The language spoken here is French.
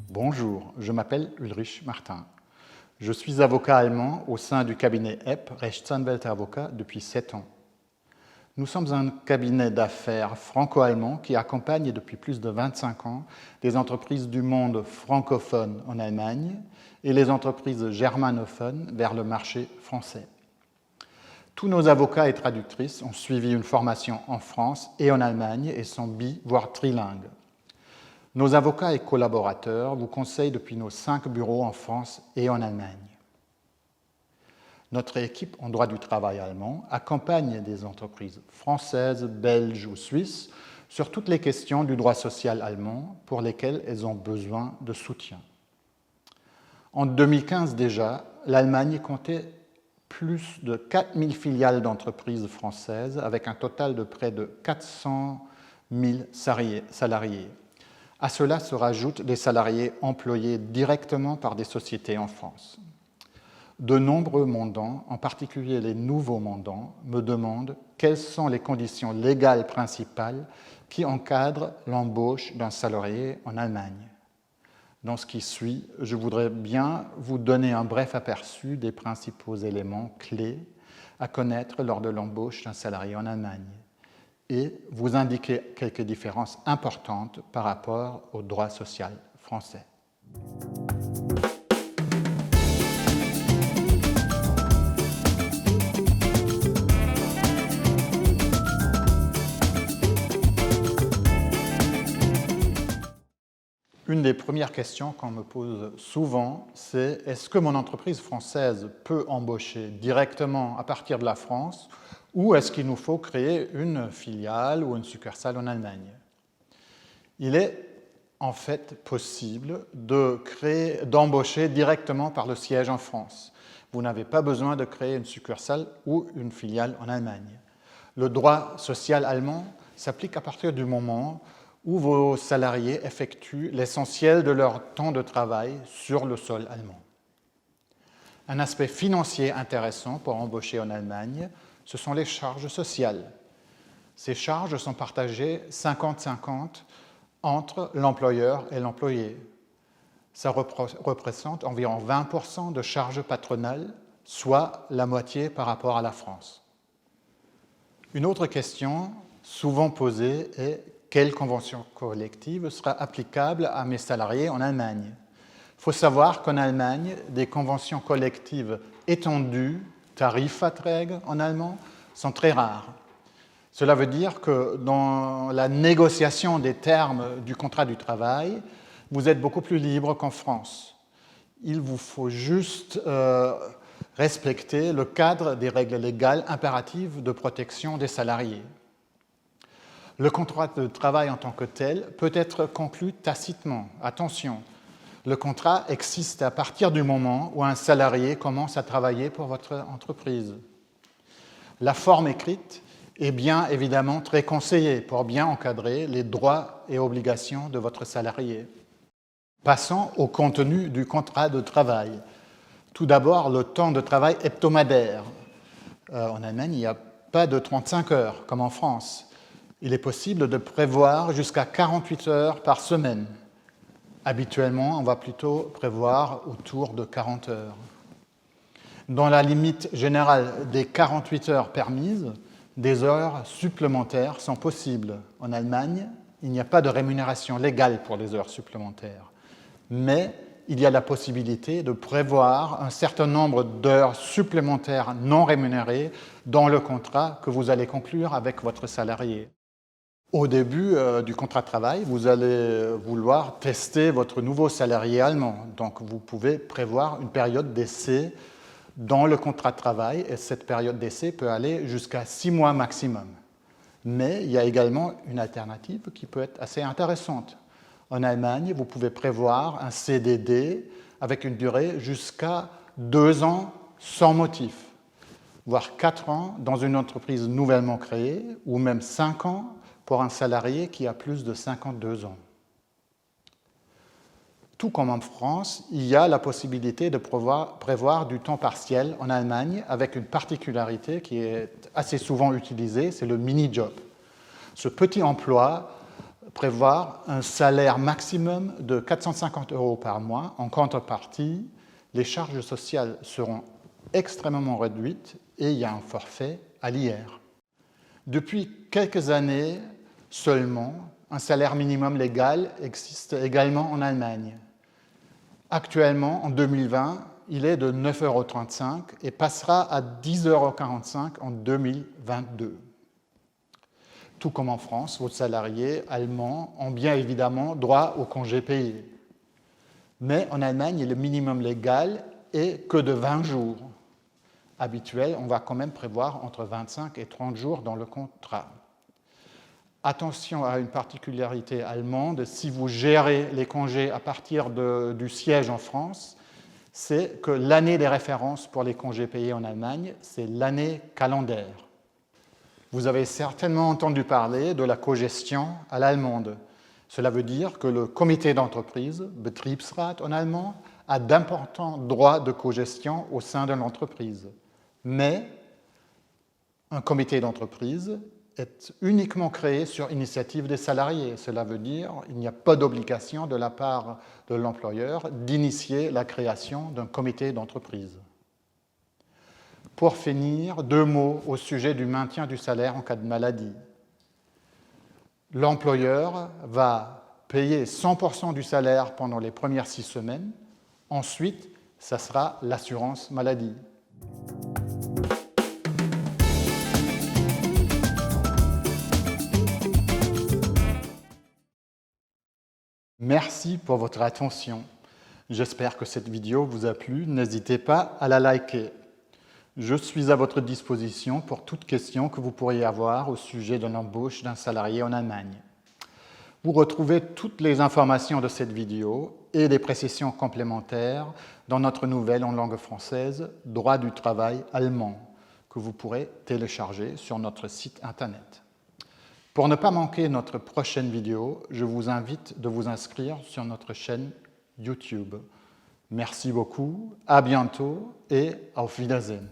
Bonjour, je m'appelle Ulrich Martin. Je suis avocat allemand au sein du cabinet Epp Rechtsanwälte Avocat depuis 7 ans. Nous sommes un cabinet d'affaires franco-allemand qui accompagne depuis plus de 25 ans des entreprises du monde francophone en Allemagne et les entreprises germanophones vers le marché français. Tous nos avocats et traductrices ont suivi une formation en France et en Allemagne et sont voire trilingues. Nos avocats et collaborateurs vous conseillent depuis nos 5 bureaux en France et en Allemagne. Notre équipe en droit du travail allemand accompagne des entreprises françaises, belges ou suisses sur toutes les questions du droit social allemand pour lesquelles elles ont besoin de soutien. En 2015 déjà, l'Allemagne comptait plus de 4000 filiales d'entreprises françaises avec un total de près de 400 000 salariés. À cela se rajoutent des salariés employés directement par des sociétés en France. De nombreux mandants, en particulier les nouveaux mandants, me demandent quelles sont les conditions légales principales qui encadrent l'embauche d'un salarié en Allemagne. Dans ce qui suit, je voudrais bien vous donner un bref aperçu des principaux éléments clés à connaître lors de l'embauche d'un salarié en Allemagne et vous indiquer quelques différences importantes par rapport au droit social français. Une des premières questions qu'on me pose souvent, c'est est-ce que mon entreprise française peut embaucher directement à partir de la France ou est-ce qu'il nous faut créer une filiale ou une succursale en Allemagne? Il est en fait possible d'embaucher directement par le siège en France. Vous n'avez pas besoin de créer une succursale ou une filiale en Allemagne. Le droit social allemand s'applique à partir du moment où vos salariés effectuent l'essentiel de leur temps de travail sur le sol allemand. Un aspect financier intéressant pour embaucher en Allemagne, ce sont les charges sociales. Ces charges sont partagées 50-50 entre l'employeur et l'employé. Ça représente environ 20% de charges patronales, soit la moitié par rapport à la France. Une autre question souvent posée est quelle convention collective sera applicable à mes salariés en Allemagne? Il faut savoir qu'en Allemagne, des conventions collectives étendues, Tarifverträge en allemand, sont très rares. Cela veut dire que dans la négociation des termes du contrat du travail, vous êtes beaucoup plus libre qu'en France. Il vous faut juste respecter le cadre des règles légales impératives de protection des salariés. Le contrat de travail en tant que tel peut être conclu tacitement. Attention, le contrat existe à partir du moment où un salarié commence à travailler pour votre entreprise. La forme écrite est bien évidemment très conseillée pour bien encadrer les droits et obligations de votre salarié. Passons au contenu du contrat de travail. Tout d'abord, le temps de travail hebdomadaire. En Allemagne, il n'y a pas de 35 heures comme en France. Il est possible de prévoir jusqu'à 48 heures par semaine. Habituellement, on va plutôt prévoir autour de 40 heures. Dans la limite générale des 48 heures permises, des heures supplémentaires sont possibles. En Allemagne, il n'y a pas de rémunération légale pour les heures supplémentaires, mais il y a la possibilité de prévoir un certain nombre d'heures supplémentaires non rémunérées dans le contrat que vous allez conclure avec votre salarié. Au début du contrat de travail, vous allez vouloir tester votre nouveau salarié allemand. Donc, vous pouvez prévoir une période d'essai dans le contrat de travail et cette période d'essai peut aller jusqu'à 6 mois maximum. Mais il y a également une alternative qui peut être assez intéressante. En Allemagne, vous pouvez prévoir un CDD avec une durée jusqu'à 2 ans sans motif, voire 4 ans dans une entreprise nouvellement créée ou même 5 ans pour un salarié qui a plus de 52 ans. Tout comme en France, il y a la possibilité de prévoir du temps partiel en Allemagne avec une particularité qui est assez souvent utilisée, c'est le mini-job. Ce petit emploi prévoir un salaire maximum de 450 € par mois. En contrepartie, les charges sociales seront extrêmement réduites et il y a un forfait à l'IR. Depuis quelques années seulement, un salaire minimum légal existe également en Allemagne. Actuellement, en 2020, il est de 9,35 € et passera à 10,45 € en 2022. Tout comme en France, vos salariés allemands ont bien évidemment droit aux congés payés. Mais en Allemagne, le minimum légal est que de 20 jours. Habituel, on va quand même prévoir entre 25 et 30 jours dans le contrat. Attention à une particularité allemande, si vous gérez les congés à partir du siège en France, c'est que l'année des références pour les congés payés en Allemagne, c'est l'année calendaire. Vous avez certainement entendu parler de la cogestion à l'allemande. Cela veut dire que le comité d'entreprise, Betriebsrat en allemand, a d'importants droits de cogestion au sein de l'entreprise. Mais un comité d'entreprise est uniquement créé sur initiative des salariés. Cela veut dire qu'il n'y a pas d'obligation de la part de l'employeur d'initier la création d'un comité d'entreprise. Pour finir, 2 mots au sujet du maintien du salaire en cas de maladie. L'employeur va payer 100% du salaire pendant les premières 6 semaines. Ensuite, ça sera l'assurance maladie. Merci pour votre attention. J'espère que cette vidéo vous a plu. N'hésitez pas à la liker. Je suis à votre disposition pour toute question que vous pourriez avoir au sujet de l'embauche d'un salarié en Allemagne. Vous retrouvez toutes les informations de cette vidéo et des précisions complémentaires dans notre nouvelle en langue française « Droit du travail allemand » que vous pourrez télécharger sur notre site internet. Pour ne pas manquer notre prochaine vidéo, je vous invite de vous inscrire sur notre chaîne YouTube. Merci beaucoup, à bientôt et auf Wiedersehen.